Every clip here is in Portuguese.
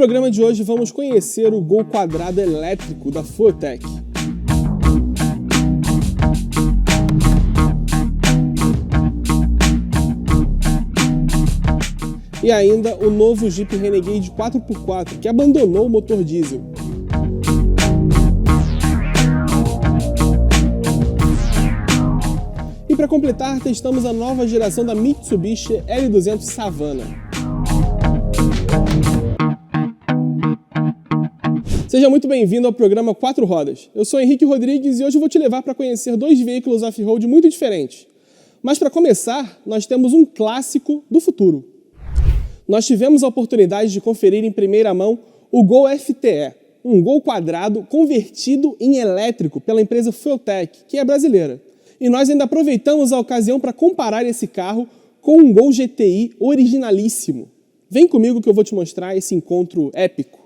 programa de hoje vamos conhecer o Gol quadrado elétrico da Fueltech. E ainda o novo Jeep Renegade 4x4, que abandonou o motor diesel. E para completar, testamos a nova geração da Mitsubishi L200 Savana. Seja muito bem-vindo ao programa 4 Rodas. Eu sou Henrique Rodrigues e hoje eu vou te levar para conhecer dois veículos off-road muito diferentes. Mas para começar, nós temos um clássico do futuro. Nós tivemos a oportunidade de conferir em primeira mão o Gol FTE, um Gol quadrado convertido em elétrico pela empresa Fueltech, que é brasileira. E nós ainda aproveitamos a ocasião para comparar esse carro com um Gol GTI originalíssimo. Vem comigo que eu vou te mostrar esse encontro épico.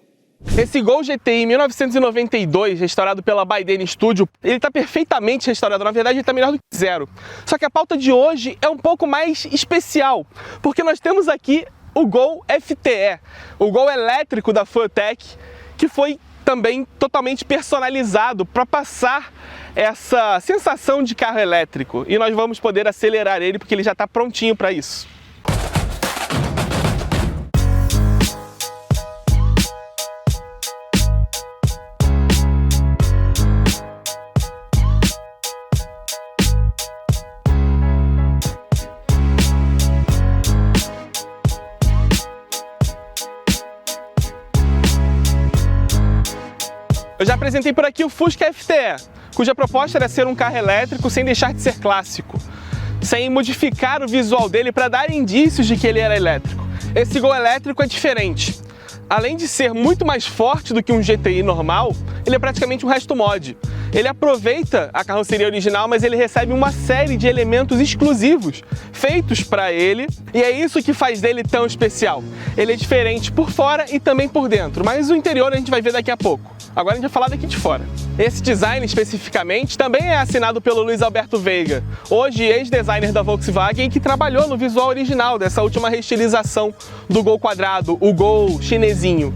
Esse Gol GTI 1992, restaurado pela Baidene Studio, ele está perfeitamente restaurado, na verdade ele está melhor do que zero. Só que a pauta de hoje é um pouco mais especial, porque nós temos aqui o Gol FTE, o Gol elétrico da Fueltech, que foi também totalmente personalizado para passar essa sensação de carro elétrico. E nós vamos poder acelerar ele porque ele já está prontinho para isso. Eu já apresentei por aqui o Fusca FTE, cuja proposta era ser um carro elétrico sem deixar de ser clássico, sem modificar o visual dele para dar indícios de que ele era elétrico. Esse Gol elétrico é diferente. Além de ser muito mais forte do que um GTI normal, ele é praticamente um resto mod. Ele aproveita a carroceria original, mas ele recebe uma série de elementos exclusivos feitos para ele, e é isso que faz dele tão especial. Ele é diferente por fora e também por dentro, mas o interior a gente vai ver daqui a pouco. Agora a gente vai falar daqui de fora. Esse design especificamente também é assinado pelo Luiz Alberto Veiga, hoje ex-designer da Volkswagen, que trabalhou no visual original dessa última reestilização do Gol quadrado, o Gol chinesinho.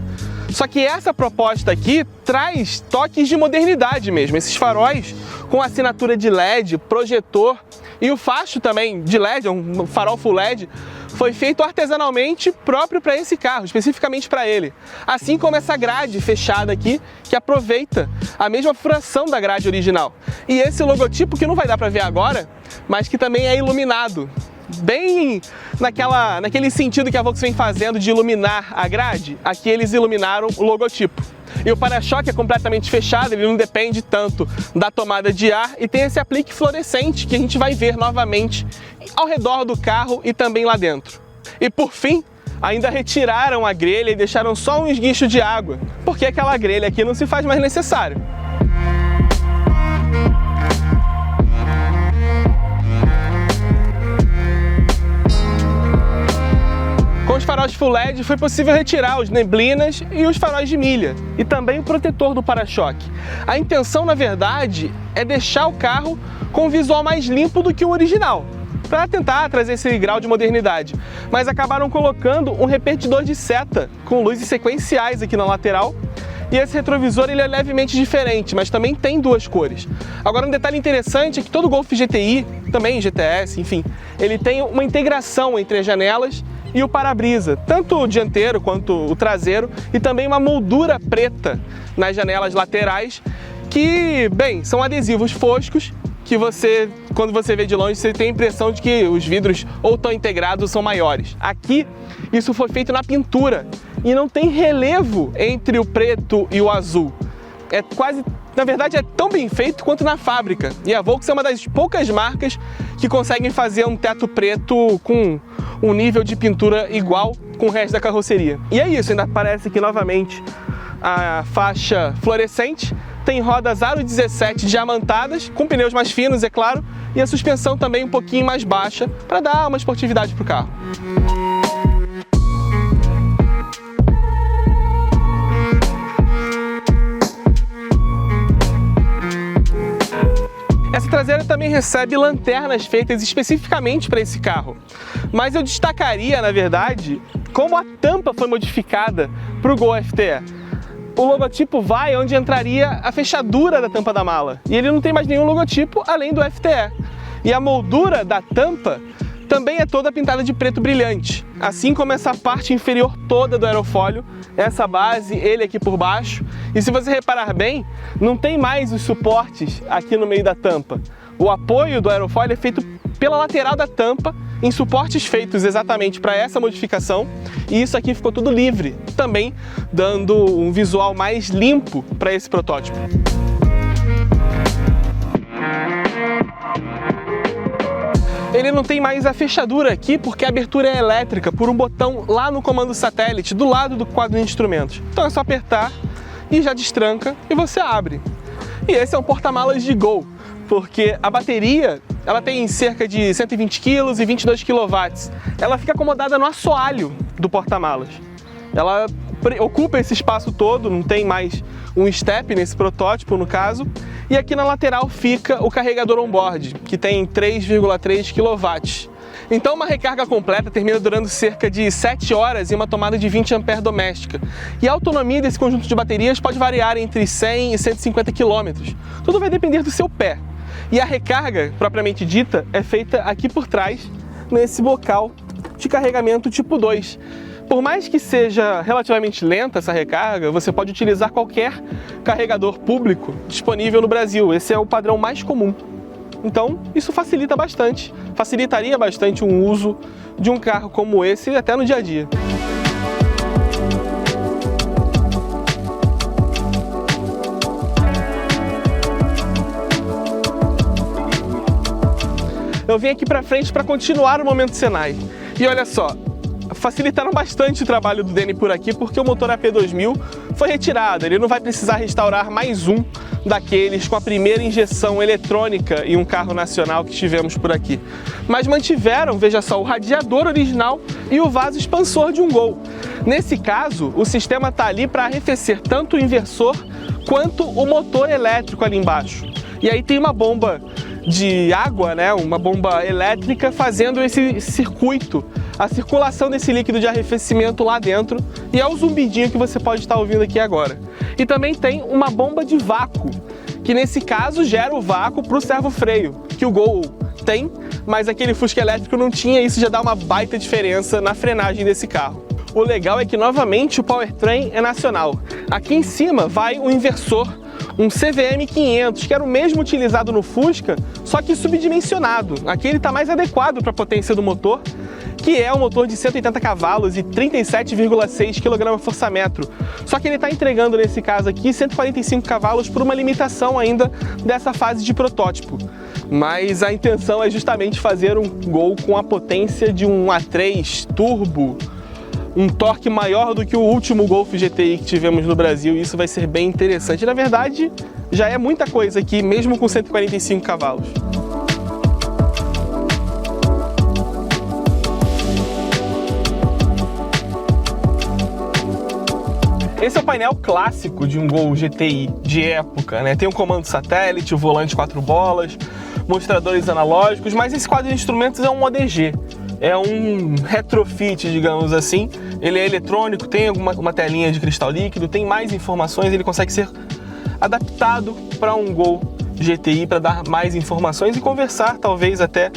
Só que essa proposta aqui traz toques de modernidade mesmo, esses faróis com assinatura de LED, projetor e o facho também de LED, um farol full LED, foi feito artesanalmente próprio para esse carro, especificamente para ele. Assim como essa grade fechada aqui, que aproveita a mesma furação da grade original. E esse logotipo que não vai dar para ver agora, mas que também é iluminado. Bem naquele sentido que a Volkswagen vem fazendo de iluminar a grade, aqui eles iluminaram o logotipo. E o para-choque é completamente fechado, ele não depende tanto da tomada de ar e tem esse aplique fluorescente que a gente vai ver novamente ao redor do carro e também lá dentro. E por fim, ainda retiraram a grelha e deixaram só um esguicho de água, porque aquela grelha aqui não se faz mais necessário. Com os faróis Full LED foi possível retirar os neblinas e os faróis de milha e também o protetor do para-choque. A intenção, na verdade, é deixar o carro com um visual mais limpo do que o original, para tentar trazer esse grau de modernidade. Mas acabaram colocando um repetidor de seta com luzes sequenciais aqui na lateral. E esse retrovisor ele é levemente diferente, mas também tem duas cores. Agora um detalhe interessante é que todo Golf GTI, também GTS, enfim, ele tem uma integração entre as janelas e o para-brisa, tanto o dianteiro quanto o traseiro, e também uma moldura preta nas janelas laterais, que, bem, são adesivos foscos, que quando você vê de longe, você tem a impressão de que os vidros ou estão integrados ou são maiores. Aqui, isso foi feito na pintura, e não tem relevo entre o preto e o azul. É quase, na verdade, é tão bem feito quanto na fábrica. E a Volkswagen é uma das poucas marcas que conseguem fazer um teto preto com um nível de pintura igual com o resto da carroceria. E é isso, ainda aparece aqui novamente a faixa fluorescente, tem rodas aro 17 diamantadas, com pneus mais finos, é claro, e a suspensão também um pouquinho mais baixa, para dar uma esportividade para o carro. Essa traseira também recebe lanternas feitas especificamente para esse carro, mas eu destacaria, na verdade, como a tampa foi modificada para o Gol FTE. O logotipo vai onde entraria a fechadura da tampa da mala. E ele não tem mais nenhum logotipo além do FTE. E a moldura da tampa também é toda pintada de preto brilhante. Assim como essa parte inferior toda do aerofólio, essa base, ele aqui por baixo. E se você reparar bem, não tem mais os suportes aqui no meio da tampa. O apoio do aerofólio é feito pela lateral da tampa, em suportes feitos exatamente para essa modificação, e isso aqui ficou tudo livre, também dando um visual mais limpo para esse protótipo. Ele não tem mais a fechadura aqui porque a abertura é elétrica por um botão lá no comando satélite, do lado do quadro de instrumentos. Então é só apertar e já destranca e você abre. E esse é um porta-malas de Gol, porque a bateria ela tem cerca de 120 kg e 22 kW. Ela fica acomodada no assoalho do porta-malas. Ela ocupa esse espaço todo, não tem mais um step nesse protótipo, no caso. E aqui na lateral fica o carregador on-board, que tem 3,3 kW. Então uma recarga completa termina durando cerca de 7 horas em uma tomada de 20 A doméstica. E a autonomia desse conjunto de baterias pode variar entre 100 e 150 km. Tudo vai depender do seu pé. E a recarga, propriamente dita, é feita aqui por trás, nesse bocal de carregamento tipo 2. Por mais que seja relativamente lenta essa recarga, você pode utilizar qualquer carregador público disponível no Brasil. Esse é o padrão mais comum. Então, isso facilitaria bastante o uso de um carro como esse até no dia a dia. Eu vim aqui pra frente para continuar o Momento Senai. E olha só, facilitaram bastante o trabalho do Deni por aqui porque o motor AP2000 foi retirado. Ele não vai precisar restaurar mais um daqueles com a primeira injeção eletrônica em um carro nacional que tivemos por aqui. Mas mantiveram, veja só, o radiador original e o vaso expansor de um Gol. Nesse caso, o sistema está ali para arrefecer tanto o inversor quanto o motor elétrico ali embaixo. E aí tem uma bomba de água, né, uma bomba elétrica fazendo esse circuito, a circulação desse líquido de arrefecimento lá dentro, e é o zumbidinho que você pode estar ouvindo aqui agora. E também tem uma bomba de vácuo, que nesse caso gera o vácuo para o servo-freio, que o Gol tem, mas aquele Fusca elétrico não tinha, isso já dá uma baita diferença na frenagem desse carro. O legal é que novamente o powertrain é nacional. Aqui em cima vai o inversor, um CVM 500, que era o mesmo utilizado no Fusca, só que subdimensionado. Aqui ele está mais adequado para a potência do motor, que é um motor de 180 cavalos e 37,6 kgfm. Só que ele está entregando, nesse caso aqui, 145 cavalos por uma limitação ainda dessa fase de protótipo. Mas a intenção é justamente fazer um Gol com a potência de um A3 turbo, um torque maior do que o último Golf GTI que tivemos no Brasil, e isso vai ser bem interessante. Na verdade, já é muita coisa aqui, mesmo com 145 cavalos. Esse é o painel clássico de um Gol GTI de época, né? Tem um comando satélite, o volante 4 bolas, mostradores analógicos, mas esse quadro de instrumentos é um ODG. É um retrofit, digamos assim. Ele é eletrônico, tem uma telinha de cristal líquido, tem mais informações, ele consegue ser adaptado para um Gol GTI para dar mais informações e conversar, talvez até,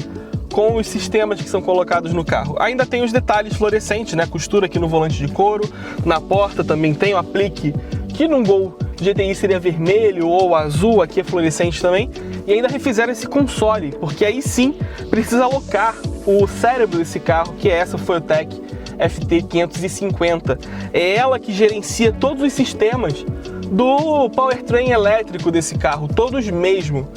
com os sistemas que são colocados no carro. Ainda tem os detalhes fluorescentes, né? Costura aqui no volante de couro, na porta também tem o aplique, que num Gol GTI seria vermelho ou azul, aqui é fluorescente também. E ainda refizeram esse console, porque aí sim precisa alocar o cérebro desse carro, que é essa Fueltech FT550. É ela que gerencia todos os sistemas do powertrain elétrico desse carro, todos mesmo.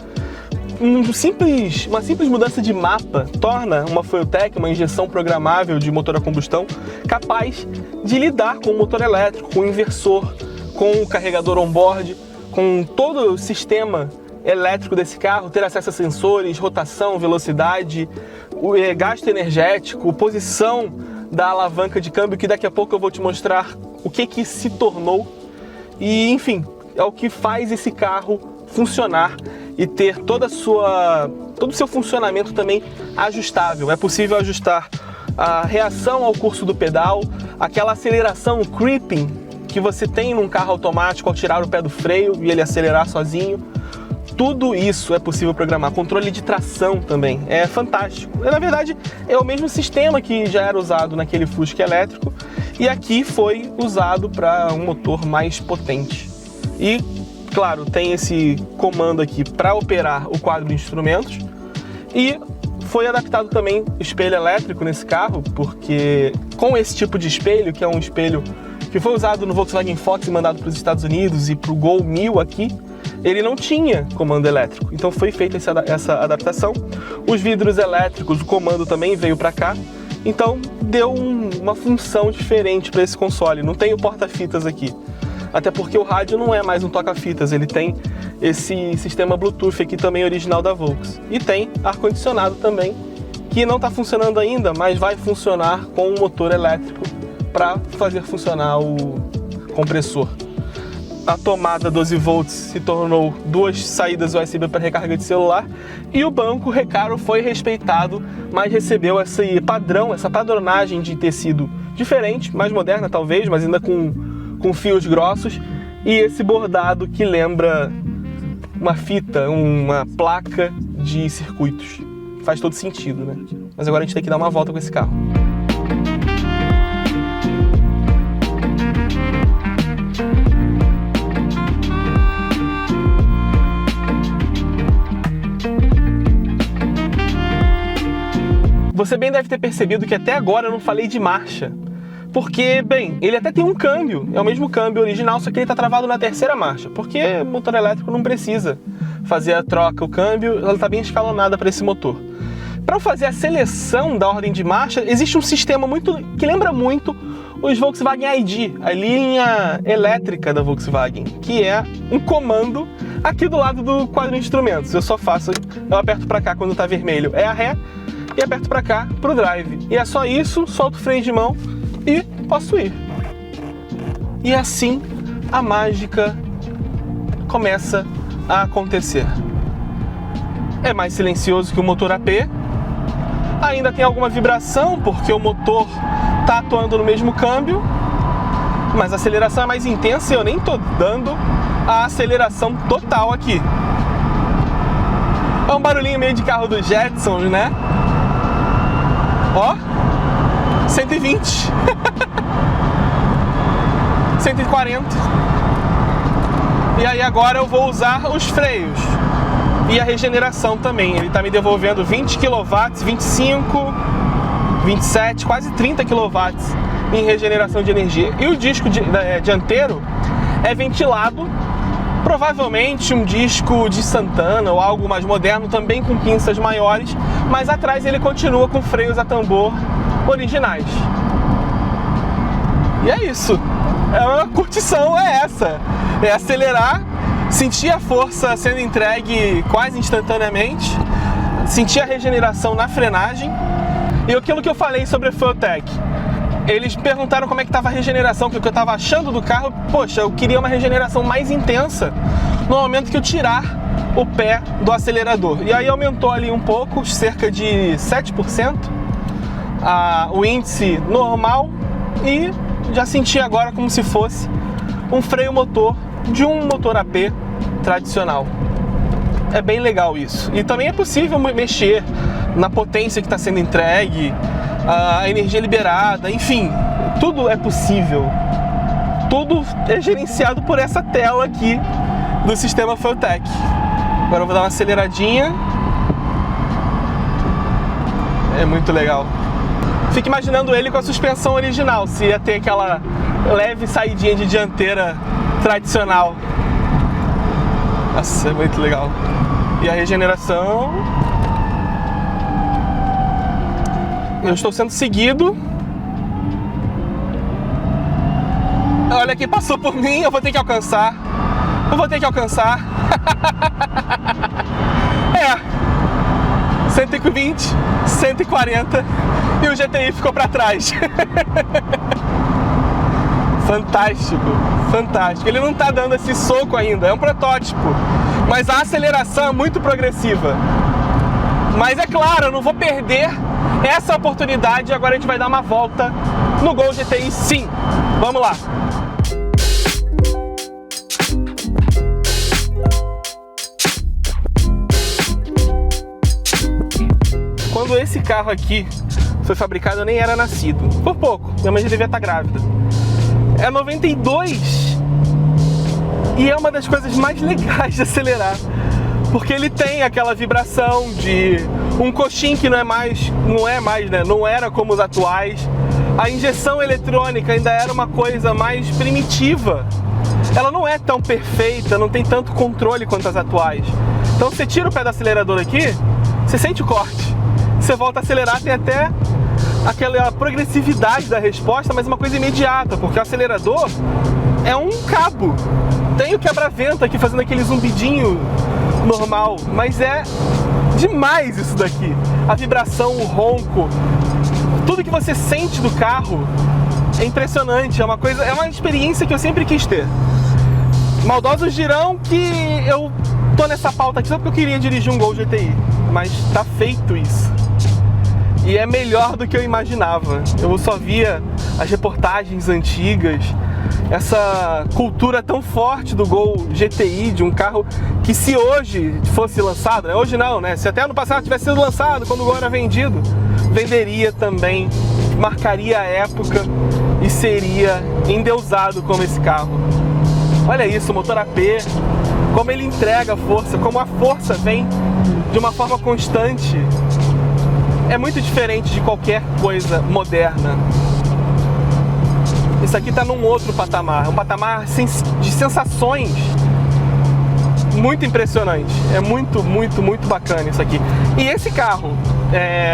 Uma simples mudança de mapa torna uma Fueltech, uma injeção programável de motor a combustão, capaz de lidar com o motor elétrico, com o inversor, com o carregador on-board, com todo o sistema elétrico desse carro, ter acesso a sensores, rotação, velocidade, gasto energético, posição da alavanca de câmbio, que daqui a pouco eu vou te mostrar o que se tornou. E enfim, é o que faz esse carro funcionar e ter todo o seu funcionamento também ajustável. É possível ajustar a reação ao curso do pedal, aquela aceleração, o creeping, que você tem num carro automático ao tirar o pé do freio e ele acelerar sozinho. Tudo isso é possível programar. Controle de tração também, é fantástico. Na verdade, é o mesmo sistema que já era usado naquele Fusca elétrico e aqui foi usado para um motor mais potente. E, claro, tem esse comando aqui para operar o quadro de instrumentos e foi adaptado também espelho elétrico nesse carro, porque com esse tipo de espelho, que é um espelho que foi usado no Volkswagen Fox e mandado para os Estados Unidos e para o Gol 1000 aqui, ele não tinha comando elétrico, então foi feita essa adaptação. Os vidros elétricos, o comando também veio para cá, então deu uma função diferente para esse console. Não tem o porta-fitas aqui, até porque o rádio não é mais um toca-fitas, ele tem esse sistema Bluetooth aqui também original da Volks. E tem ar-condicionado também, que não está funcionando ainda, mas vai funcionar com um motor elétrico para fazer funcionar o compressor. A tomada 12 volts se tornou 2 saídas USB para recarga de celular e o banco Recaro foi respeitado, mas recebeu esse padrão, essa padronagem de tecido diferente, mais moderna talvez, mas ainda com fios grossos e esse bordado que lembra uma fita, uma placa de circuitos. Faz todo sentido, né? Mas agora a gente tem que dar uma volta com esse carro. Você bem deve ter percebido que até agora eu não falei de marcha, porque, bem, ele até tem um câmbio, é o mesmo câmbio original, só que ele está travado na terceira marcha, porque motor elétrico não precisa fazer a troca, o câmbio, ela está bem escalonada para esse motor. Para fazer a seleção da ordem de marcha, existe um sistema que lembra muito os Volkswagen ID, a linha elétrica da Volkswagen, que é um comando aqui do lado do quadro de instrumentos. Eu aperto para cá quando está vermelho, é a ré, e aperto para cá para o drive. E é só isso, solto o freio de mão e posso ir. E assim a mágica começa a acontecer. É mais silencioso que o motor AP, ainda tem alguma vibração porque o motor está atuando no mesmo câmbio, mas a aceleração é mais intensa e eu nem estou dando a aceleração total aqui. É um barulhinho meio de carro dos Jetsons, né? Ó, 120, 140. E aí agora eu vou usar os freios e a regeneração também. Ele está me devolvendo 20 kW, 25, 27, quase 30 kW em regeneração de energia. E o disco dianteiro é ventilado, provavelmente um disco de Santana ou algo mais moderno, também com pinças maiores, mas atrás ele continua com freios a tambor originais. E é isso. A curtição é essa. É acelerar, sentir a força sendo entregue quase instantaneamente, sentir a regeneração na frenagem. E aquilo que eu falei sobre a Fueltech. Eles perguntaram como é que estava a regeneração, o que eu estava achando do carro. Poxa, eu queria uma regeneração mais intensa no momento que eu tirar o pé do acelerador. E aí aumentou ali um pouco, cerca de 7%, o índice normal, e já senti agora como se fosse um freio motor de um motor AP tradicional. É bem legal isso. E também é possível mexer na potência que está sendo entregue, a energia liberada, enfim, tudo é possível. Tudo é gerenciado por essa tela aqui do sistema Fueltech. Agora eu vou dar uma aceleradinha. É muito legal. Fico imaginando ele com a suspensão original, se ia ter aquela leve saidinha de dianteira tradicional. Nossa, é muito legal. E a regeneração... Eu estou sendo seguido. Olha quem passou por mim, eu vou ter que alcançar. É, 120, 140 e o GTI ficou para trás. Fantástico, fantástico. Ele não está dando esse soco ainda, é um protótipo, mas a aceleração é muito progressiva. Mas é claro, eu não vou perder essa oportunidade. Agora a gente vai dar uma volta no Gol GTI, sim. Vamos lá. quando esse carro aqui foi fabricado, eu nem era nascido. Por pouco, minha mãe já devia estar grávida. É 92 e é uma das coisas mais legais de acelerar. Porque ele tem aquela vibração de um coxim que não era como os atuais. A injeção eletrônica ainda era uma coisa mais primitiva. Ela não é tão perfeita, não tem tanto controle quanto as atuais. Então você tira o pé do acelerador aqui, você sente o corte. Você volta a acelerar, tem até aquela progressividade da resposta, mas uma coisa imediata, porque o acelerador é um cabo. Tem o quebra-vento aqui fazendo aquele zumbidinho normal, mas é demais isso daqui. A vibração, o ronco, tudo que você sente do carro é impressionante, é uma experiência que eu sempre quis ter. Maldosos dirão que eu tô nessa pauta aqui só porque eu queria dirigir um Gol GTI, mas tá feito isso. E é melhor do que eu imaginava. Eu só via as reportagens antigas, essa cultura tão forte do Gol GTI, de um carro que se hoje fosse lançado, né? Hoje não, né? Se até ano passado tivesse sido lançado, quando o Gol era vendido, venderia também, marcaria a época e seria endeusado como esse carro. Olha isso, o motor AP, como ele entrega força, como a força vem de uma forma constante. É muito diferente de qualquer coisa moderna. Isso aqui está num outro patamar, um patamar de sensações muito impressionante. É muito, muito, muito bacana isso aqui. E esse carro,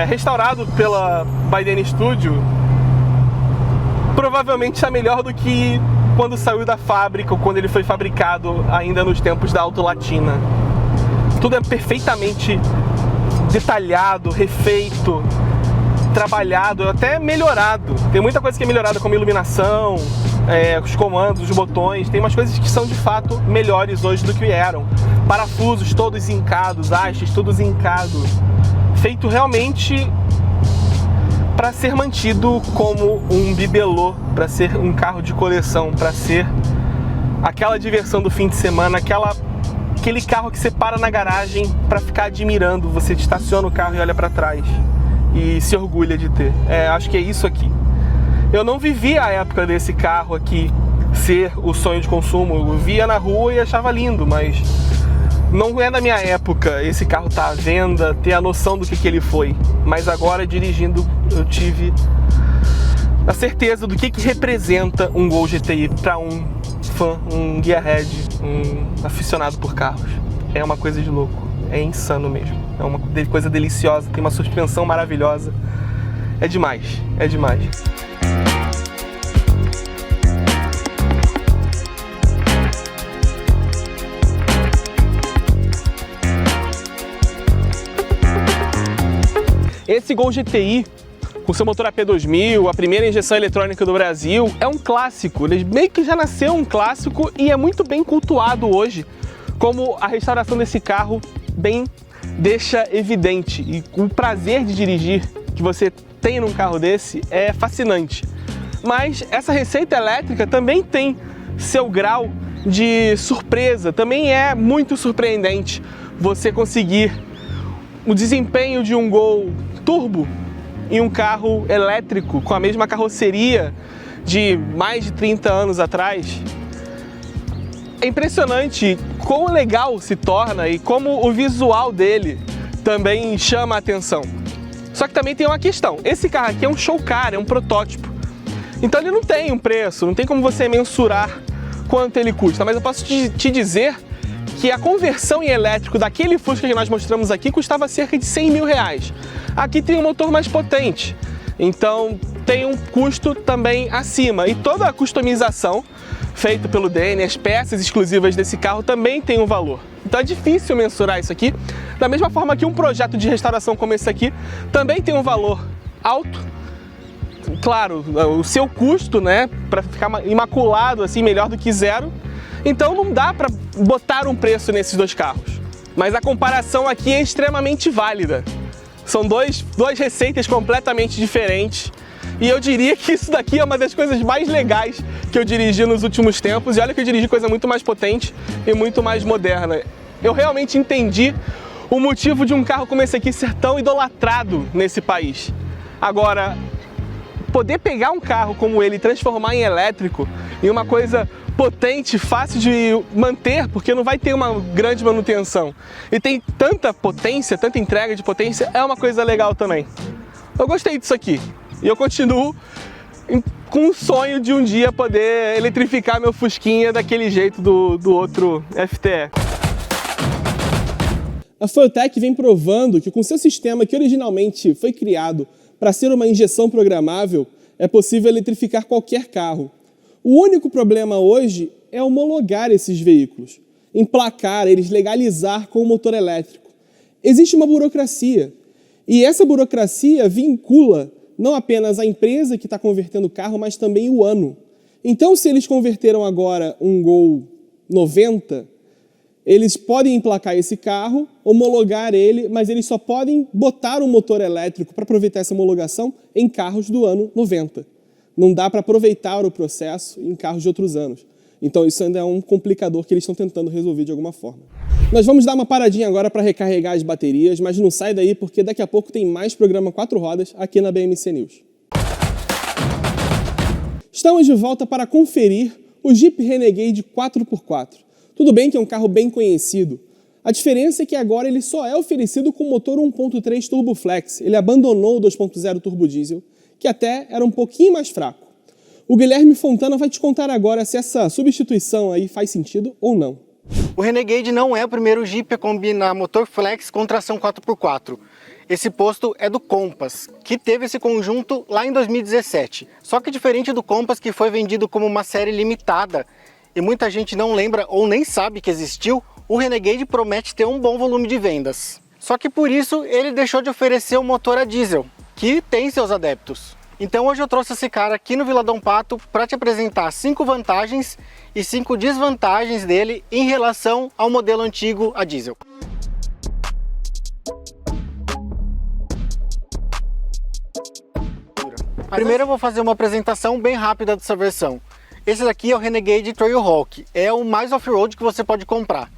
restaurado pela Biden Studio, provavelmente está melhor do que quando saiu da fábrica ou quando ele foi fabricado ainda nos tempos da Auto Latina. Tudo é perfeitamente detalhado, refeito, trabalhado, até melhorado. Tem muita coisa que é melhorada, como iluminação, os comandos, os botões. Tem umas coisas que são de fato melhores hoje do que eram. Parafusos todos zincados, hastes todos zincados. Feito realmente para ser mantido como um bibelô, para ser um carro de coleção, para ser aquela diversão do fim de semana, aquele carro que você para na garagem para ficar admirando. Você estaciona o carro e olha para trás e se orgulha de ter. Acho que é isso aqui. Eu não vivi a época desse carro aqui ser o sonho de consumo. Eu via na rua e achava lindo, mas não é da minha época esse carro tá à venda, ter a noção do que ele foi. Mas agora, dirigindo, eu tive a certeza do que representa um Gol GTI para um fã, um gearhead, um aficionado por carros. É uma coisa de louco, é insano mesmo. É uma coisa deliciosa, tem uma suspensão maravilhosa. É demais, é demais. Esse Gol GTI, com seu motor AP2000, a primeira injeção eletrônica do Brasil, é um clássico. Ele meio que já nasceu um clássico e é muito bem cultuado hoje, como a restauração desse carro bem deixa evidente. E o prazer de dirigir que você tem num carro desse é fascinante. Mas essa receita elétrica também tem seu grau de surpresa, também é muito surpreendente você conseguir o desempenho de um Gol turbo em um carro elétrico com a mesma carroceria de mais de 30 anos atrás. É impressionante quão legal se torna e como o visual dele também chama a atenção. Só que também tem uma questão, esse carro aqui é um show car, é um protótipo. Então ele não tem um preço, não tem como você mensurar quanto ele custa, mas eu posso te dizer que a conversão em elétrico daquele Fusca que nós mostramos aqui custava cerca de 100 mil reais. Aqui tem um motor mais potente, então tem um custo também acima. E toda a customização feita pelo DN, as peças exclusivas desse carro também tem um valor. Então é difícil mensurar isso aqui, da mesma forma que um projeto de restauração como esse aqui também tem um valor alto. Claro, o seu custo, né, para ficar imaculado assim, melhor do que zero. Então não dá para botar um preço nesses dois carros. Mas a comparação aqui é extremamente válida. São duas receitas completamente diferentes. E eu diria que isso daqui é uma das coisas mais legais que eu dirigi nos últimos tempos. E olha que eu dirigi coisa muito mais potente e muito mais moderna. Eu realmente entendi o motivo de um carro como esse aqui ser tão idolatrado nesse país. Agora, poder pegar um carro como ele e transformar em elétrico, em uma coisa potente, fácil de manter, porque não vai ter uma grande manutenção, e tem tanta potência, tanta entrega de potência, é uma coisa legal também. Eu gostei disso aqui, e eu continuo com o sonho de um dia poder eletrificar meu Fusquinha daquele jeito do outro FTE. A Fueltech vem provando que com seu sistema que originalmente foi criado para ser uma injeção programável, é possível eletrificar qualquer carro. O único problema hoje é homologar esses veículos, emplacar eles, legalizar com o motor elétrico. Existe uma burocracia, e essa burocracia vincula não apenas a empresa que está convertendo o carro, mas também o ano. Então, se eles converteram agora um Gol 90, eles podem emplacar esse carro, homologar ele, mas eles só podem botar um motor elétrico para aproveitar essa homologação em carros do ano 90. Não dá para aproveitar o processo em carros de outros anos. Então isso ainda é um complicador que eles estão tentando resolver de alguma forma. Nós vamos dar uma paradinha agora para recarregar as baterias, mas não sai daí porque daqui a pouco tem mais programa 4 rodas aqui na BMC News. Estamos de volta para conferir o Jeep Renegade 4x4. Tudo bem que é um carro bem conhecido. A diferença é que agora ele só é oferecido com motor 1.3 Turbo Flex. Ele abandonou o 2.0 Turbo Diesel, que até era um pouquinho mais fraco. O Guilherme Fontana vai te contar agora se essa substituição aí faz sentido ou não. O Renegade não é o primeiro Jeep a combinar motor flex com tração 4x4. Esse posto é do Compass, que teve esse conjunto lá em 2017. Só que diferente do Compass, que foi vendido como uma série limitada, e muita gente não lembra ou nem sabe que existiu, o Renegade promete ter um bom volume de vendas. Só que por isso ele deixou de oferecer o motor a diesel, que tem seus adeptos. Então hoje eu trouxe esse cara aqui no Vila Dom Pato para te apresentar 5 vantagens e 5 desvantagens dele em relação ao modelo antigo a diesel. Primeiro eu vou fazer uma apresentação bem rápida dessa versão. Esse daqui é o Renegade Trailhawk, é o mais off-road que você pode comprar.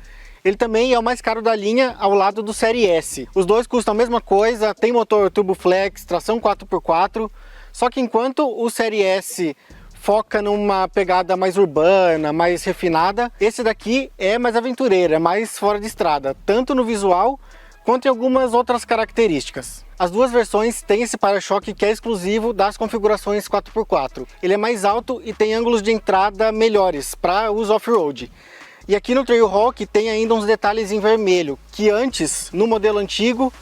Ele também é o mais caro da linha, ao lado do Série S. Os dois custam a mesma coisa, tem motor Turbo Flex, tração 4x4, só que enquanto o Série S foca numa pegada mais urbana, mais refinada, esse daqui é mais aventureiro, é mais fora de estrada, tanto no visual quanto em algumas outras características. As duas versões têm esse para-choque que é exclusivo das configurações 4x4. Ele é mais alto e tem ângulos de entrada melhores para uso off-road. E aqui no Trailhawk tem ainda uns detalhes em vermelho, que antes, no modelo antigo,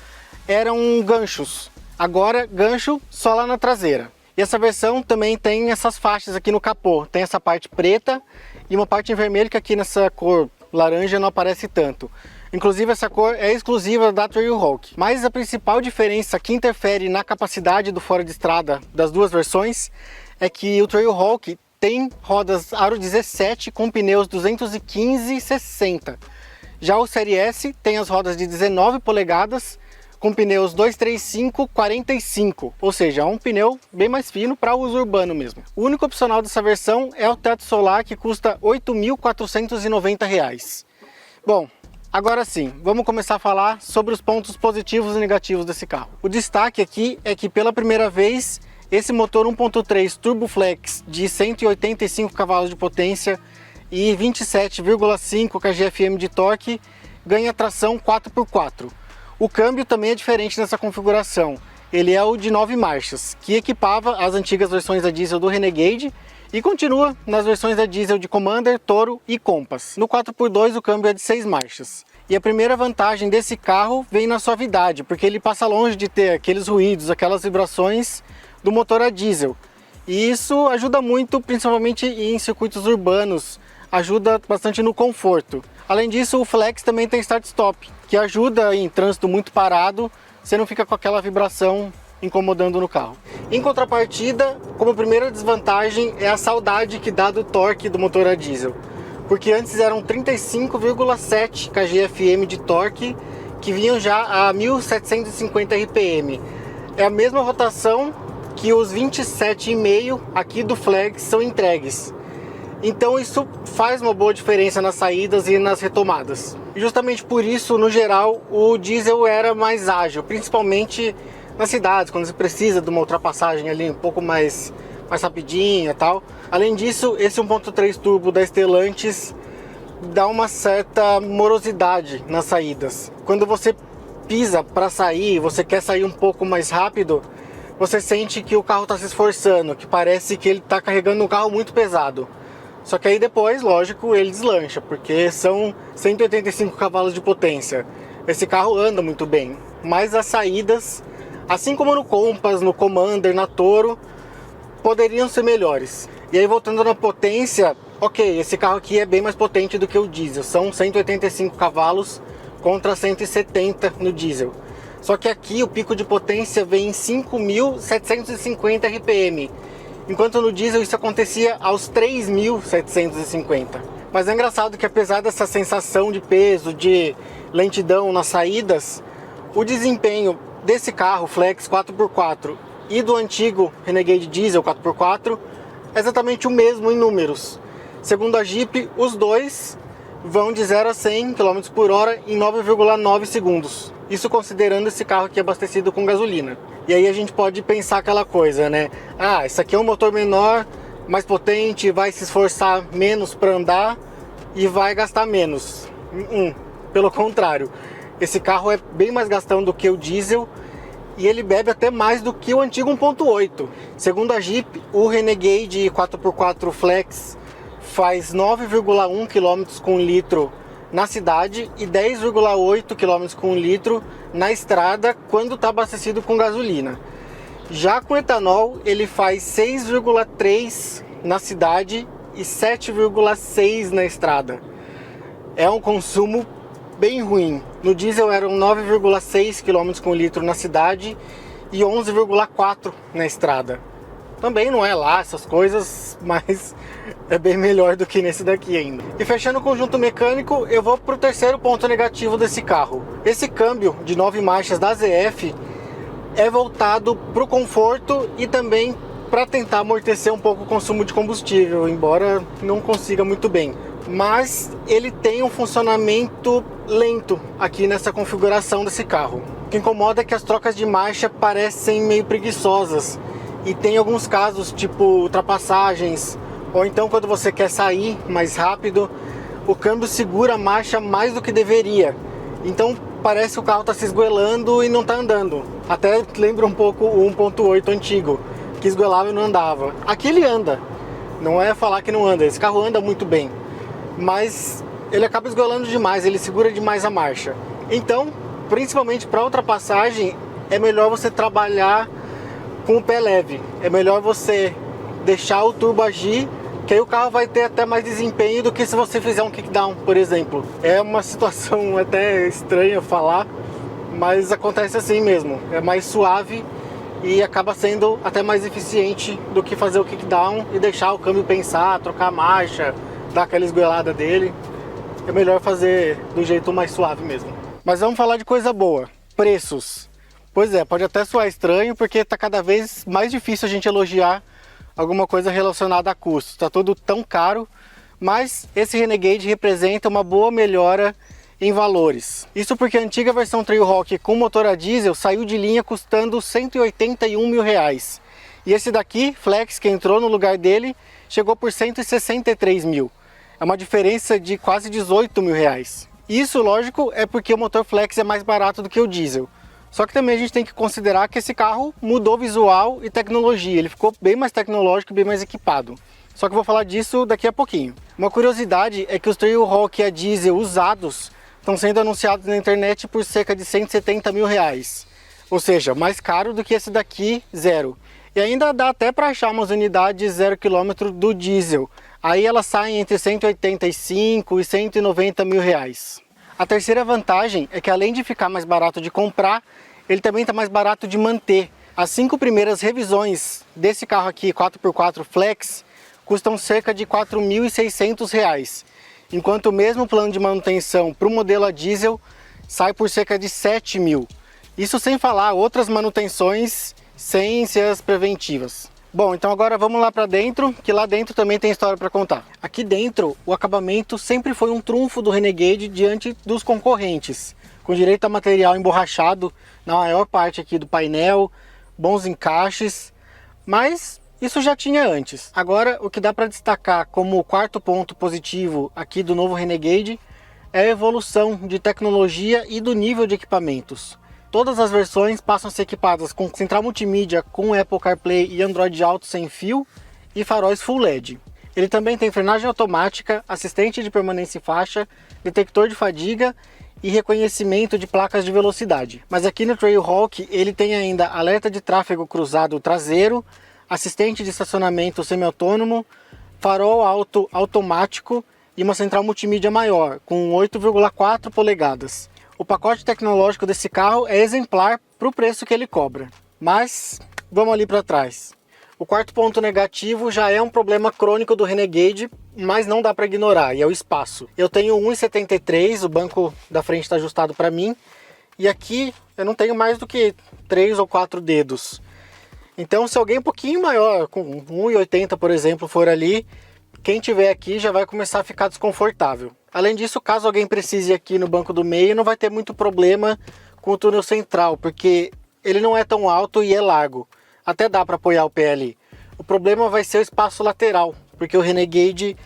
eram ganchos. Agora, gancho só lá na traseira. E essa versão também tem essas faixas aqui no capô. Tem essa parte preta e uma parte em vermelho que aqui nessa cor laranja não aparece tanto. Inclusive essa cor é exclusiva da Trailhawk. Mas a principal diferença que interfere na capacidade do fora de estrada das duas versões é que o Trailhawk tem rodas aro 17 com pneus 215 e 60. Já o Série S tem as rodas de 19 polegadas com pneus 235 45, ou seja, é um pneu bem mais fino para uso urbano mesmo. O único opcional dessa versão é o teto solar, que custa R$ 8.490. Bom, agora sim, vamos começar a falar sobre os pontos positivos e negativos desse carro. O destaque aqui é que pela primeira vez esse motor 1.3 Turbo Flex de 185 cavalos de potência e 27,5 kgfm de torque ganha tração 4x4. O câmbio também é diferente nessa configuração. Ele é o de 9 marchas, que equipava as antigas versões a diesel do Renegade e continua nas versões a diesel de Commander, Toro e Compass. No 4x2 o câmbio é de 6 marchas. E a primeira vantagem desse carro vem na suavidade, porque ele passa longe de ter aqueles ruídos, aquelas vibrações do motor a diesel. E isso ajuda muito, principalmente em circuitos urbanos, ajuda bastante no conforto. Além disso, o Flex também tem start-stop, que ajuda em trânsito muito parado, você não fica com aquela vibração incomodando no carro. Em contrapartida, como primeira desvantagem, é a saudade que dá do torque do motor a diesel. Porque antes eram 35,7 kgfm de torque, que vinham já a 1.750 RPM. É a mesma rotação que os 27,5 aqui do Flex são entregues. Então isso faz uma boa diferença nas saídas e nas retomadas. E justamente por isso, no geral, o diesel era mais ágil, principalmente nas cidades, quando você precisa de uma ultrapassagem ali um pouco mais rapidinha e tal. Além disso, esse 1.3 turbo da Stellantis dá uma certa morosidade nas saídas. Quando você pisa para sair, você quer sair um pouco mais rápido, você sente que o carro está se esforçando, que parece que ele está carregando um carro muito pesado. Só que aí depois, lógico, ele deslancha, porque são 185 cavalos de potência. Esse carro anda muito bem, mas as saídas, assim como no Compass, no Commander, na Toro, poderiam ser melhores. E aí, voltando na potência, ok, esse carro aqui é bem mais potente do que o diesel, são 185 cavalos contra 170 no diesel. Só que aqui o pico de potência vem em 5.750 RPM, enquanto no diesel isso acontecia aos 3.750. Mas é engraçado que, apesar dessa sensação de peso, de lentidão nas saídas, o desempenho desse carro Flex 4x4 e do antigo Renegade Diesel 4x4 é exatamente o mesmo em números. Segundo a Jeep, os dois vão de 0 a 100 km por hora em 9,9 segundos. Isso considerando esse carro aqui abastecido com gasolina. E aí a gente pode pensar aquela coisa, né? Ah, isso aqui é um motor menor, mais potente, vai se esforçar menos para andar e vai gastar menos. Pelo contrário, esse carro é bem mais gastão do que o diesel e ele bebe até mais do que o antigo 1.8. Segundo a Jeep, o Renegade 4x4 Flex faz 9,1 km com litro na cidade e 10,8 km com litro na estrada quando está abastecido com gasolina. Já com etanol, ele faz 6,3 na cidade e 7,6 na estrada. É um consumo bem ruim. No diesel eram 9,6 km com litro na cidade e 11,4 na estrada. Também não é lá essas coisas, mas é bem melhor do que nesse daqui ainda. E fechando o conjunto mecânico, eu vou para o terceiro ponto negativo desse carro. Esse câmbio de 9 marchas da ZF é voltado para o conforto e também para tentar amortecer um pouco o consumo de combustível, embora não consiga muito bem. Mas ele tem um funcionamento lento aqui nessa configuração desse carro. O que incomoda é que as trocas de marcha parecem meio preguiçosas. E tem alguns casos, tipo ultrapassagens, ou então quando você quer sair mais rápido, o câmbio segura a marcha mais do que deveria. Então parece que o carro está se esgoelando e não está andando. Até lembra um pouco o 1.8 antigo, que esgoelava e não andava. Aqui ele anda, não é falar que não anda, esse carro anda muito bem. Mas ele acaba esgoelando demais, ele segura demais a marcha. Então, principalmente para ultrapassagem, é melhor você trabalhar com o pé leve. É melhor você deixar o turbo agir, que aí o carro vai ter até mais desempenho do que se você fizer um kickdown, por exemplo. É uma situação até estranha falar, mas acontece assim mesmo. É mais suave e acaba sendo até mais eficiente do que fazer o kickdown e deixar o câmbio pensar, trocar a marcha, dar aquela esgoelada dele. É melhor fazer do jeito mais suave mesmo. Mas vamos falar de coisa boa. Preços. Pois é, pode até soar estranho porque está cada vez mais difícil a gente elogiar alguma coisa relacionada a custo. Está tudo tão caro, mas esse Renegade representa uma boa melhora em valores. Isso porque a antiga versão Trailhawk com motor a diesel saiu de linha custando R$181 mil. E esse daqui, Flex, que entrou no lugar dele, chegou por R$163 mil. É uma diferença de quase R$18 mil. Isso, lógico, é porque o motor Flex é mais barato do que o diesel. Só que também a gente tem que considerar que esse carro mudou visual e tecnologia. Ele ficou bem mais tecnológico e bem mais equipado. Só que eu vou falar disso daqui a pouquinho. Uma curiosidade é que os Trailhawk a diesel usados estão sendo anunciados na internet por cerca de R$170 mil. Ou seja, mais caro do que esse daqui, zero. E ainda dá até para achar umas unidades 0 km do diesel. Aí elas saem entre 185 e 190 mil reais. A terceira vantagem é que, além de ficar mais barato de comprar, ele também está mais barato de manter. As 5 primeiras revisões desse carro aqui, 4x4 Flex, custam cerca de R$ 4.600, enquanto o mesmo plano de manutenção para o modelo a diesel sai por cerca de R$ 7.000. Isso sem falar outras manutenções sem ser as preventivas. Bom, então agora vamos lá para dentro, que lá dentro também tem história para contar. Aqui dentro, o acabamento sempre foi um trunfo do Renegade diante dos concorrentes, com direito a material emborrachado na maior parte aqui do painel, bons encaixes, mas isso já tinha antes. Agora, o que dá para destacar como o quarto ponto positivo aqui do novo Renegade é a evolução de tecnologia e do nível de equipamentos. Todas as versões passam a ser equipadas com central multimídia com Apple CarPlay e Android Auto sem fio e faróis Full LED. Ele também tem frenagem automática, assistente de permanência em faixa, detector de fadiga e reconhecimento de placas de velocidade. Mas aqui no Trailhawk ele tem ainda alerta de tráfego cruzado traseiro, assistente de estacionamento semi-autônomo, farol alto automático e uma central multimídia maior, com 8,4 polegadas. O pacote tecnológico desse carro é exemplar para o preço que ele cobra. Mas vamos ali para trás. O quarto ponto negativo já é um problema crônico do Renegade, mas não dá para ignorar, e é o espaço. Eu tenho 1,73, o banco da frente está ajustado para mim, e aqui eu não tenho mais do que 3 ou 4 dedos. Então se alguém um pouquinho maior, com 1,80 por exemplo, for ali, quem tiver aqui já vai começar a ficar desconfortável. Além disso, caso alguém precise aqui no banco do meio, não vai ter muito problema com o túnel central, porque ele não é tão alto e é largo. Até dá para apoiar o pé ali. O problema vai ser o espaço lateral, porque o Renegade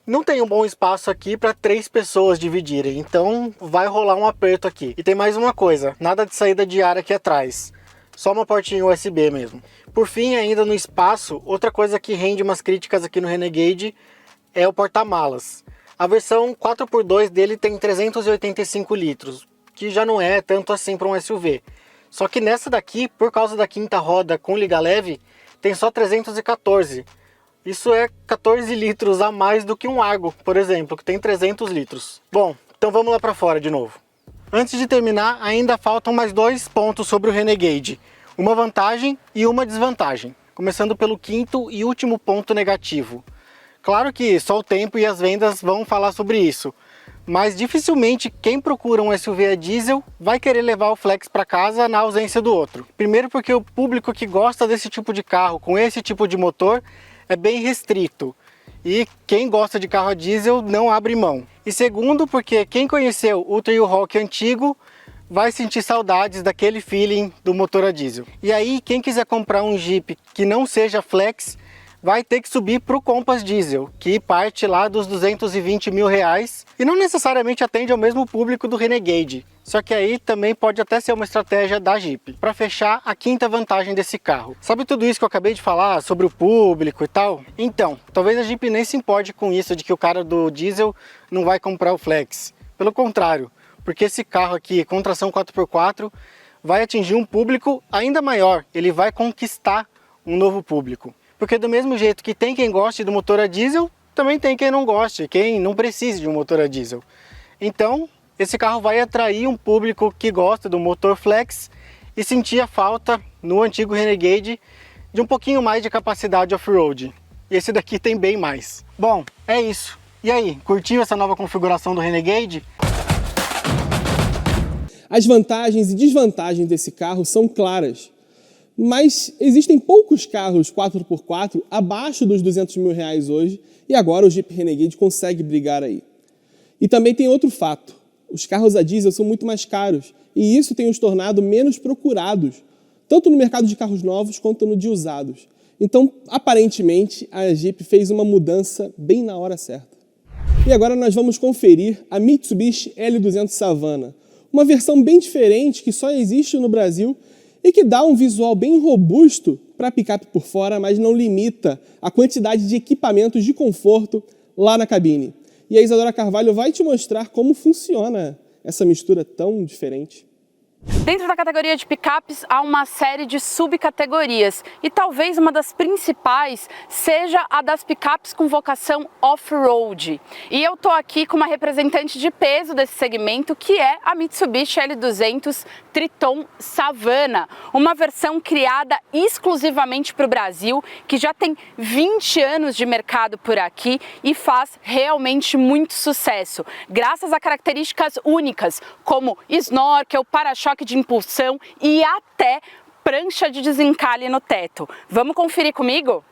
não tem um bom espaço aqui para 3 pessoas dividirem, então vai rolar um aperto aqui. E tem mais uma coisa, nada de saída de ar aqui atrás, só uma portinha USB mesmo. Por fim, ainda no espaço, outra coisa que rende umas críticas aqui no Renegade é o porta-malas. A versão 4x2 dele tem 385 litros, que já não é tanto assim para um SUV. Só que nessa daqui, por causa da quinta roda com liga leve, tem só 314. Isso é 14 litros a mais do que um Argo, por exemplo, que tem 300 litros. Bom, então vamos lá para fora de novo. Antes de terminar, ainda faltam mais 2 pontos sobre o Renegade. Uma vantagem e uma desvantagem. Começando pelo quinto e último ponto negativo. Claro que só o tempo e as vendas vão falar sobre isso, mas dificilmente quem procura um SUV a diesel vai querer levar o Flex para casa na ausência do outro. Primeiro porque o público que gosta desse tipo de carro, com esse tipo de motor, é bem restrito. E quem gosta de carro a diesel não abre mão. E segundo porque quem conheceu o Trailhawk antigo vai sentir saudades daquele feeling do motor a diesel. E aí quem quiser comprar um Jeep que não seja Flex, vai ter que subir para o Compass Diesel, que parte lá dos 220 mil reais e não necessariamente atende ao mesmo público do Renegade. Só que aí também pode até ser uma estratégia da Jeep. Para fechar, a quinta vantagem desse carro. Sabe tudo isso que eu acabei de falar sobre o público e tal? Então, talvez a Jeep nem se importe com isso de que o cara do diesel não vai comprar o Flex. Pelo contrário, porque esse carro aqui com tração 4x4 vai atingir um público ainda maior. Ele vai conquistar um novo público. Porque do mesmo jeito que tem quem goste do motor a diesel, também tem quem não goste, quem não precise de um motor a diesel. Então, esse carro vai atrair um público que gosta do motor flex e sentir a falta no antigo Renegade de um pouquinho mais de capacidade off-road. E esse daqui tem bem mais. Bom, é isso. E aí, curtiu essa nova configuração do Renegade? As vantagens e desvantagens desse carro são claras. Mas existem poucos carros 4x4 abaixo dos 200 mil reais hoje e agora o Jeep Renegade consegue brigar aí. E também tem outro fato, os carros a diesel são muito mais caros e isso tem os tornado menos procurados, tanto no mercado de carros novos quanto no de usados. Então, aparentemente, a Jeep fez uma mudança bem na hora certa. E agora nós vamos conferir a Mitsubishi L200 Savana, uma versão bem diferente que só existe no Brasil e que dá um visual bem robusto para a picape por fora, mas não limita a quantidade de equipamentos de conforto lá na cabine. E a Isadora Carvalho vai te mostrar como funciona essa mistura tão diferente. Dentro da categoria de picapes há uma série de subcategorias e talvez uma das principais seja a das picapes com vocação off-road. E eu tô aqui com uma representante de peso desse segmento, que é a Mitsubishi L200 Triton Savana, uma versão criada exclusivamente para o Brasil, que já tem 20 anos de mercado por aqui e faz realmente muito sucesso, graças a características únicas como snorkel, para-choque de impulsão e até prancha de desencalhe no teto. Vamos conferir comigo?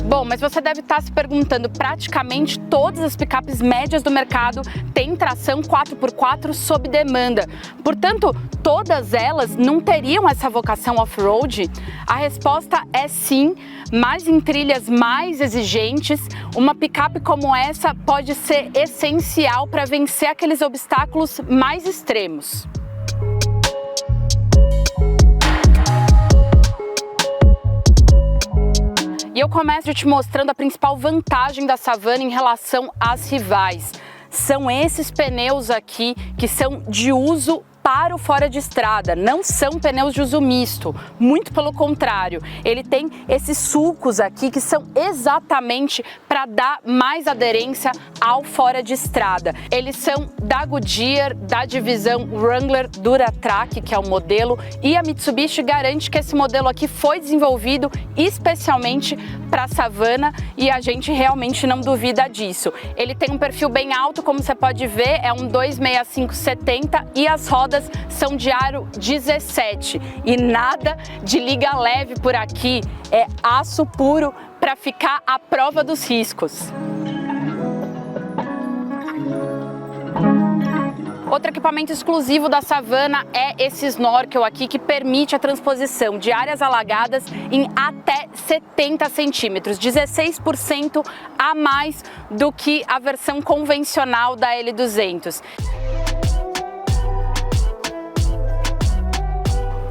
Bom, mas você deve estar se perguntando, praticamente todas as picapes médias do mercado têm tração 4x4 sob demanda. Portanto, todas elas não teriam essa vocação off-road? A resposta é sim, mas em trilhas mais exigentes, uma picape como essa pode ser essencial para vencer aqueles obstáculos mais extremos. E eu começo te mostrando a principal vantagem da Savana em relação às rivais. São esses pneus aqui que são de uso para o fora de estrada, não são pneus de uso misto, muito pelo contrário, ele tem esses sulcos aqui que são exatamente para dar mais aderência ao fora de estrada. Eles são da Goodyear, da divisão Wrangler Duratrack, que é o modelo, e a Mitsubishi garante que esse modelo aqui foi desenvolvido especialmente para a Savana e a gente realmente não duvida disso. Ele tem um perfil bem alto, como você pode ver, é um 265/70 e as rodas são de aro 17 e nada de liga leve por aqui, é aço puro para ficar à prova dos riscos. Outro equipamento exclusivo da Savana é esse snorkel aqui, que permite a transposição de áreas alagadas em até 70 centímetros, 16% a mais do que a versão convencional da L200.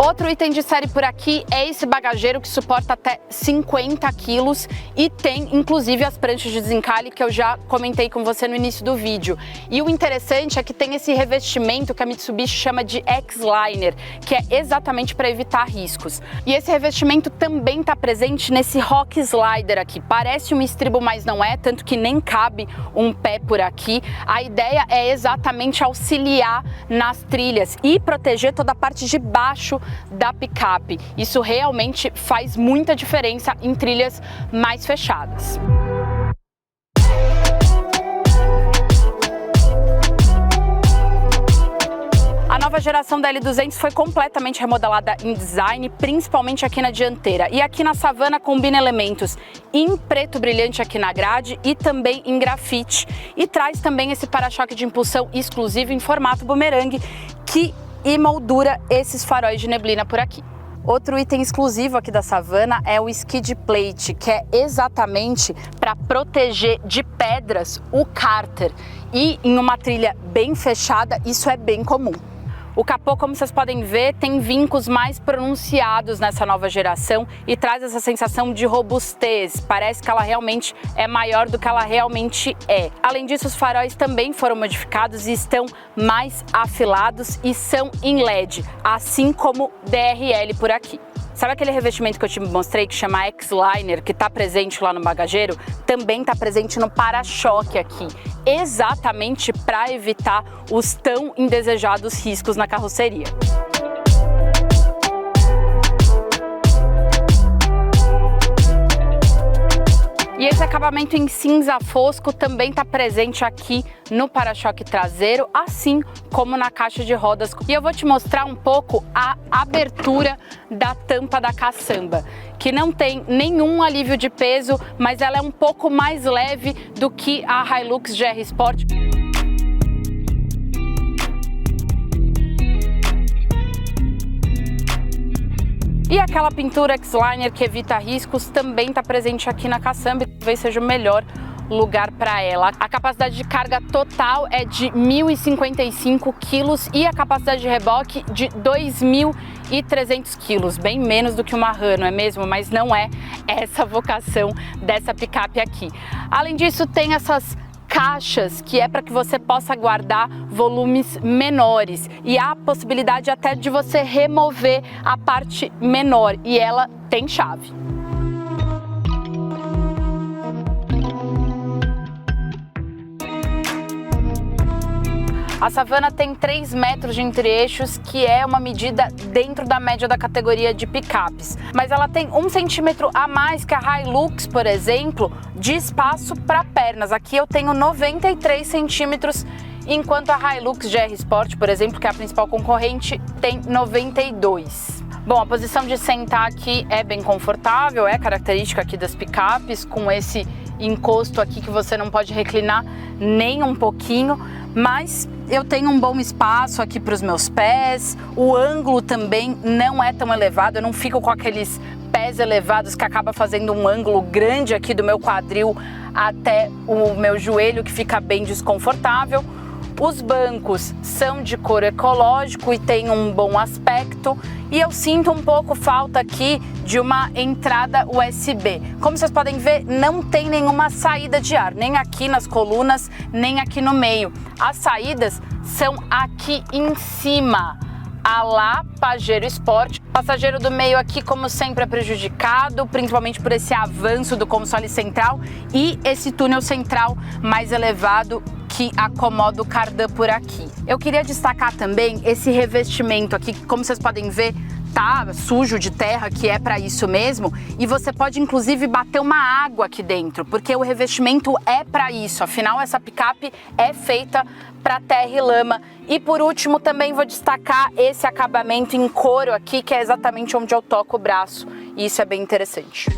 Outro item de série por aqui é esse bagageiro que suporta até 50 quilos e tem inclusive as pranchas de desencalhe que eu já comentei com você no início do vídeo. E o interessante é que tem esse revestimento que a Mitsubishi chama de X-Liner, que é exatamente para evitar riscos. E esse revestimento também está presente nesse Rock Slider aqui. Parece um estribo, mas não é, tanto que nem cabe um pé por aqui. A ideia é exatamente auxiliar nas trilhas e proteger toda a parte de baixo da picape. Isso realmente faz muita diferença em trilhas mais fechadas. A nova geração da L200 foi completamente remodelada em design, principalmente aqui na dianteira. E aqui na Savana combina elementos em preto brilhante aqui na grade e também em grafite. E traz também esse para-choque de impulsão exclusivo em formato bumerangue que emoldura esses faróis de neblina por aqui. Outro item exclusivo aqui da Savana é o Skid Plate, que é exatamente para proteger de pedras o cárter. E em uma trilha bem fechada, isso é bem comum. O capô, como vocês podem ver, tem vincos mais pronunciados nessa nova geração e traz essa sensação de robustez. Parece que ela realmente é maior do que ela realmente é. Além disso, os faróis também foram modificados e estão mais afilados e são em LED, assim como DRL por aqui. Sabe aquele revestimento que eu te mostrei que chama X-Liner, que está presente lá no bagageiro? Também está presente no para-choque aqui, exatamente para evitar os tão indesejados riscos na carroceria. E esse acabamento em cinza fosco também está presente aqui no para-choque traseiro, assim como na caixa de rodas. E eu vou te mostrar um pouco a abertura da tampa da caçamba, que não tem nenhum alívio de peso, mas ela é um pouco mais leve do que a Hilux GR Sport. E aquela pintura X-Liner que evita riscos também está presente aqui na caçamba e talvez seja o melhor lugar para ela. A capacidade de carga total é de 1.055 quilos e a capacidade de reboque de 2.300 quilos, bem menos do que uma RAM, não é mesmo? Mas não é essa a vocação dessa picape aqui. Além disso, tem essas caixas que é para que você possa guardar volumes menores e há a possibilidade até de você remover a parte menor e ela tem chave. A Savana tem 3 metros de entre-eixos, que é uma medida dentro da média da categoria de picapes. Mas ela tem 1 centímetro a mais que a Hilux, por exemplo, de espaço para pernas. Aqui eu tenho 93 centímetros, enquanto a Hilux GR Sport, por exemplo, que é a principal concorrente, tem 92. Bom, a posição de sentar aqui é bem confortável, é característica aqui das picapes, com esse encosto aqui que você não pode reclinar nem um pouquinho, mas eu tenho um bom espaço aqui para os meus pés, o ângulo também não é tão elevado, eu não fico com aqueles pés elevados que acaba fazendo um ângulo grande aqui do meu quadril até o meu joelho, que fica bem desconfortável. Os bancos são de couro ecológico e tem um bom aspecto, e eu sinto um pouco falta aqui de uma entrada USB. Como vocês podem ver, não tem nenhuma saída de ar, nem aqui nas colunas, nem aqui no meio. As saídas são aqui em cima, a lá Pajero Sport. O passageiro do meio aqui, como sempre, é prejudicado, principalmente por esse avanço do console central e esse túnel central mais elevado que acomoda o cardan por aqui. Eu queria destacar também esse revestimento aqui, que, como vocês podem ver, tá sujo de terra, que é para isso mesmo, e você pode inclusive bater uma água aqui dentro, porque o revestimento é para isso, afinal essa picape é feita para terra e lama. E por último também vou destacar esse acabamento em couro aqui, que é exatamente onde eu toco o braço, e isso é bem interessante.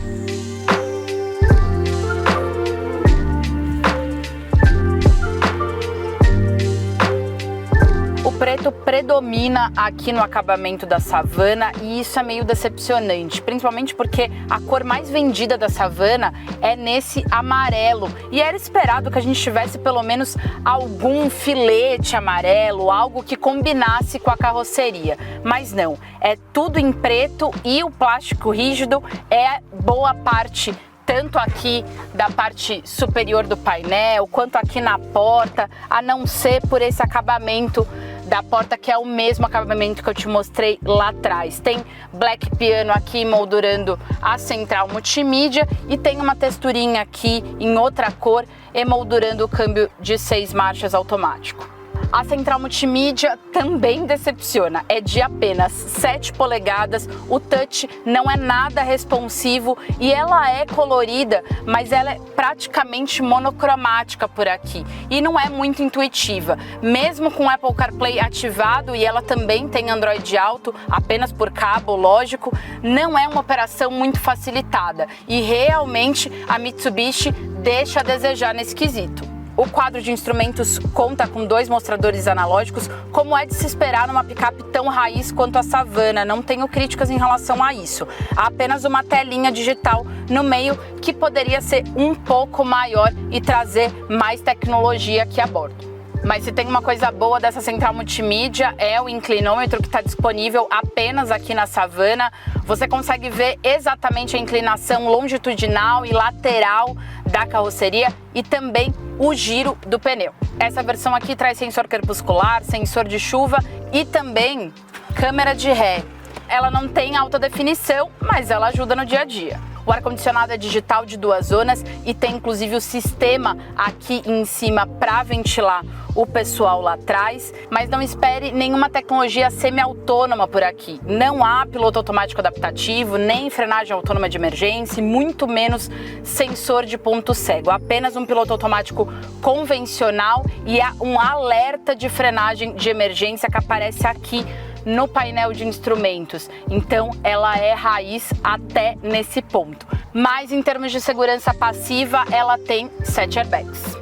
O preto predomina aqui no acabamento da Savana e isso é meio decepcionante, principalmente porque a cor mais vendida da Savana é nesse amarelo, e era esperado que a gente tivesse pelo menos algum filete amarelo, algo que combinasse com a carroceria, mas não, é tudo em preto e o plástico rígido é boa parte tanto aqui da parte superior do painel, quanto aqui na porta, a não ser por esse acabamento da porta, que é o mesmo acabamento que eu te mostrei lá atrás. Tem black piano aqui moldurando a central multimídia e tem uma texturinha aqui em outra cor emoldurando o câmbio de 6 marchas automático. A central multimídia também decepciona, é de apenas 7 polegadas, o touch não é nada responsivo e ela é colorida, mas ela é praticamente monocromática por aqui e não é muito intuitiva. Mesmo com o Apple CarPlay ativado, e ela também tem Android Auto, apenas por cabo, lógico, não é uma operação muito facilitada e realmente a Mitsubishi deixa a desejar nesse quesito. O quadro de instrumentos conta com 2 mostradores analógicos, como é de se esperar numa picape tão raiz quanto a Savana. Não tenho críticas em relação a isso. Há apenas uma telinha digital no meio que poderia ser um pouco maior e trazer mais tecnologia aqui a bordo. Mas se tem uma coisa boa dessa central multimídia é o inclinômetro, que está disponível apenas aqui na Savana. Você consegue ver exatamente a inclinação longitudinal e lateral da carroceria e também o giro do pneu. Essa versão aqui traz sensor crepuscular, sensor de chuva e também câmera de ré. Ela não tem alta definição, mas ela ajuda no dia a dia. O ar-condicionado é digital de 2 zonas e tem inclusive o sistema aqui em cima para ventilar o pessoal lá atrás, mas não espere nenhuma tecnologia semi-autônoma por aqui. Não há piloto automático adaptativo, nem frenagem autônoma de emergência, muito menos sensor de ponto cego. Apenas um piloto automático convencional e há um alerta de frenagem de emergência que aparece aqui no painel de instrumentos, então ela é raiz até nesse ponto. Mas em termos de segurança passiva, ela tem 7 airbags.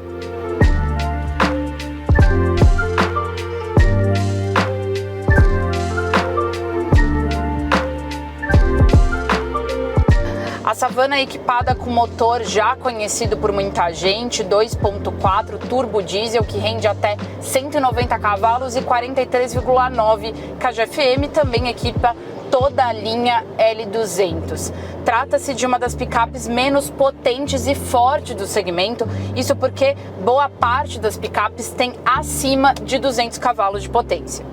A Savana é equipada com motor já conhecido por muita gente, 2.4 turbo diesel, que rende até 190 cavalos e 43,9 kgfm, também equipa toda a linha L200. Trata-se de uma das picapes menos potentes e fortes do segmento, isso porque boa parte das picapes tem acima de 200 cavalos de potência.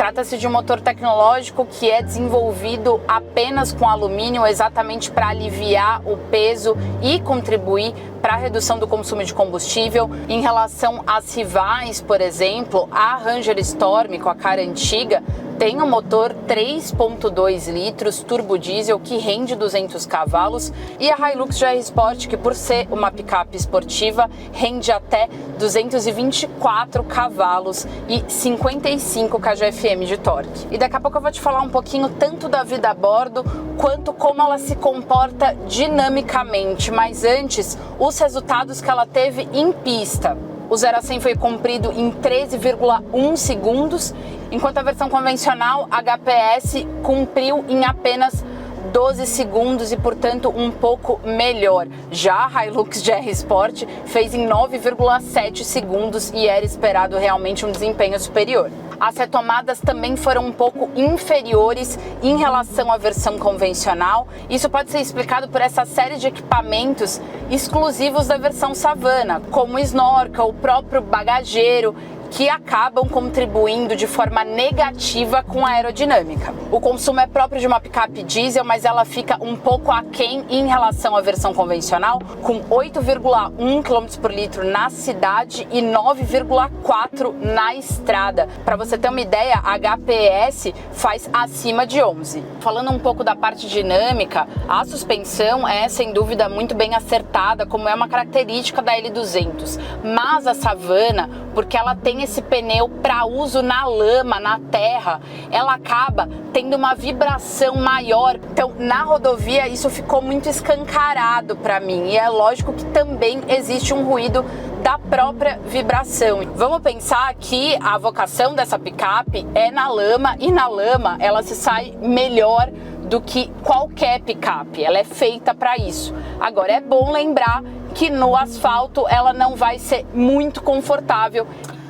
Trata-se de um motor tecnológico que é desenvolvido apenas com alumínio, exatamente para aliviar o peso e contribuir para a redução do consumo de combustível. Em relação às rivais, por exemplo, a Ranger Storm, com a cara antiga, tem um motor 3.2 litros turbo diesel que rende 200 cavalos e a Hilux GR Sport, que por ser uma picape esportiva, rende até 224 cavalos e 55 kgfm de torque. E daqui a pouco eu vou te falar um pouquinho tanto da vida a bordo quanto como ela se comporta dinamicamente, mas antes, os resultados que ela teve em pista. O 0 a 100 foi cumprido em 13,1 segundos, enquanto a versão convencional HPS cumpriu em apenas 12 segundos e, portanto, um pouco melhor. Já a Hilux GR Sport fez em 9,7 segundos e era esperado realmente um desempenho superior. As retomadas também foram um pouco inferiores em relação à versão convencional. Isso pode ser explicado por essa série de equipamentos exclusivos da versão Savana, como o snorkel, o próprio bagageiro, que acabam contribuindo de forma negativa com a aerodinâmica. O consumo é próprio de uma picape diesel, mas ela fica um pouco aquém em relação à versão convencional, com 8,1 km por litro na cidade e 9,4 na estrada. Para você ter uma ideia, a HPS faz acima de 11. Falando um pouco da parte dinâmica, a suspensão é sem dúvida muito bem acertada, como é uma característica da L200, mas a Savana, porque ela tem esse pneu para uso na lama, na terra, ela acaba tendo uma vibração maior. Então, na rodovia, isso ficou muito escancarado para mim. E é lógico que também existe um ruído da própria vibração. Vamos pensar que a vocação dessa picape é na lama, e na lama ela se sai melhor do que qualquer picape. Ela é feita para isso. Agora, é bom lembrar que no asfalto ela não vai ser muito confortável.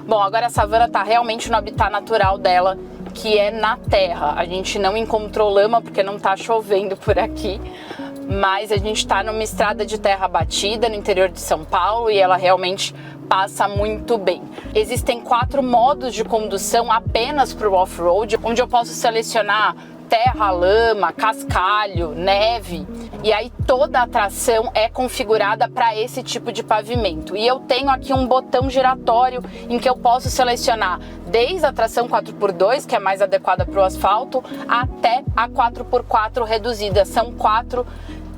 Bom, agora a Savana está realmente no habitat natural dela, que é na terra. A gente não encontrou lama porque não está chovendo por aqui, mas a gente está numa estrada de terra batida no interior de São Paulo e ela realmente passa muito bem. Existem 4 modos de condução apenas para o off-road, onde eu posso selecionar terra, lama, cascalho, neve, e aí toda a tração é configurada para esse tipo de pavimento. E eu tenho aqui um botão giratório em que eu posso selecionar desde a tração 4x2, que é mais adequada para o asfalto, até a 4x4 reduzida. São 4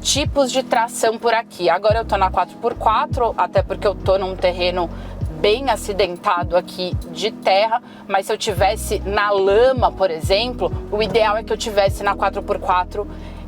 tipos de tração por aqui. Agora eu tô na 4x4, até porque eu tô num terreno bem acidentado aqui de terra, mas se eu tivesse na lama, por exemplo, o ideal é que eu tivesse na 4x4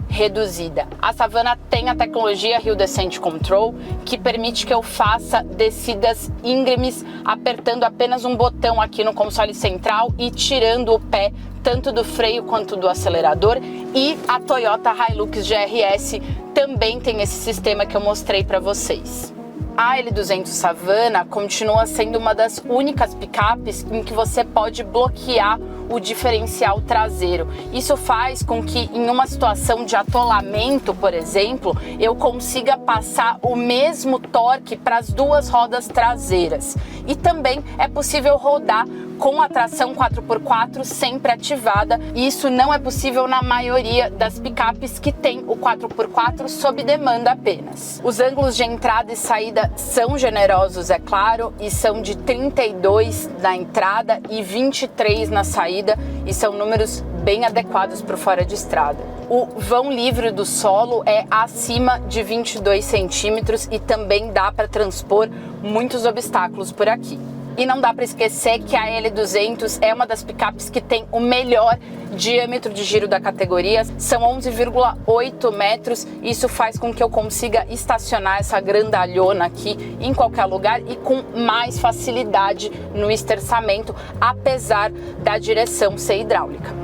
reduzida. A Savana tem a tecnologia Hill Descent Control, que permite que eu faça descidas íngremes apertando apenas um botão aqui no console central e tirando o pé tanto do freio quanto do acelerador. E a Toyota Hilux GRS também tem esse sistema que eu mostrei para vocês. A L200 Savana continua sendo uma das únicas picapes em que você pode bloquear o diferencial traseiro. Isso faz com que em uma situação de atolamento, por exemplo, eu consiga passar o mesmo torque para as 2 rodas traseiras. E também é possível rodar com a tração 4x4 sempre ativada, e isso não é possível na maioria das picapes que tem o 4x4 sob demanda apenas. Os ângulos de entrada e saída são generosos, é claro, e são de 32 na entrada e 23 na saída, e são números bem adequados para o fora de estrada. O vão livre do solo é acima de 22 centímetros e também dá para transpor muitos obstáculos por aqui. E não dá para esquecer que a L200 é uma das picapes que tem o melhor diâmetro de giro da categoria, são 11,8 metros. Isso faz com que eu consiga estacionar essa grandalhona aqui em qualquer lugar e com mais facilidade no esterçamento, apesar da direção ser hidráulica.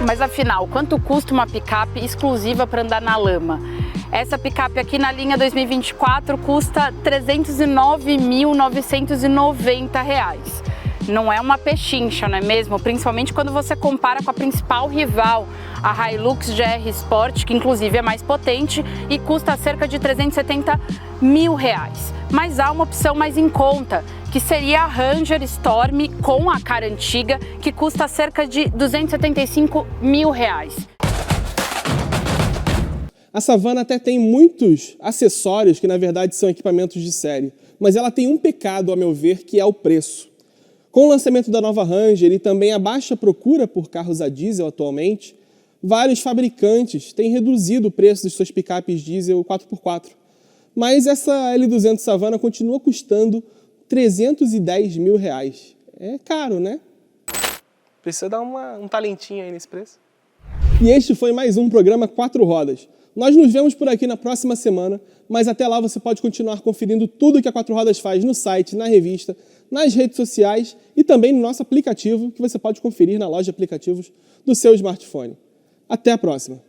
Mas afinal, quanto custa uma picape exclusiva para andar na lama? Essa picape aqui na linha 2024 custa R$ 309.990. não é uma pechincha, não é mesmo? Principalmente quando você compara com a principal rival, a Hilux GR Sport, que inclusive é mais potente e custa cerca de R$370 mil. Mas há uma opção mais em conta, que seria a Ranger Storm com a cara antiga, que custa cerca de R$275 mil. A Savana até tem muitos acessórios que na verdade são equipamentos de série, mas ela tem um pecado, a meu ver, que é o preço. Com o lançamento da nova Ranger e também a baixa procura por carros a diesel atualmente, vários fabricantes têm reduzido o preço de suas picapes diesel 4x4. Mas essa L200 Savana continua custando R$310 mil. É caro, né? Precisa dar um talentinho aí nesse preço. E este foi mais um programa 4 Rodas. Nós nos vemos por aqui na próxima semana, mas até lá você pode continuar conferindo tudo que a 4 Rodas faz no site, na revista, nas redes sociais e também no nosso aplicativo, que você pode conferir na loja de aplicativos do seu smartphone. Até a próxima!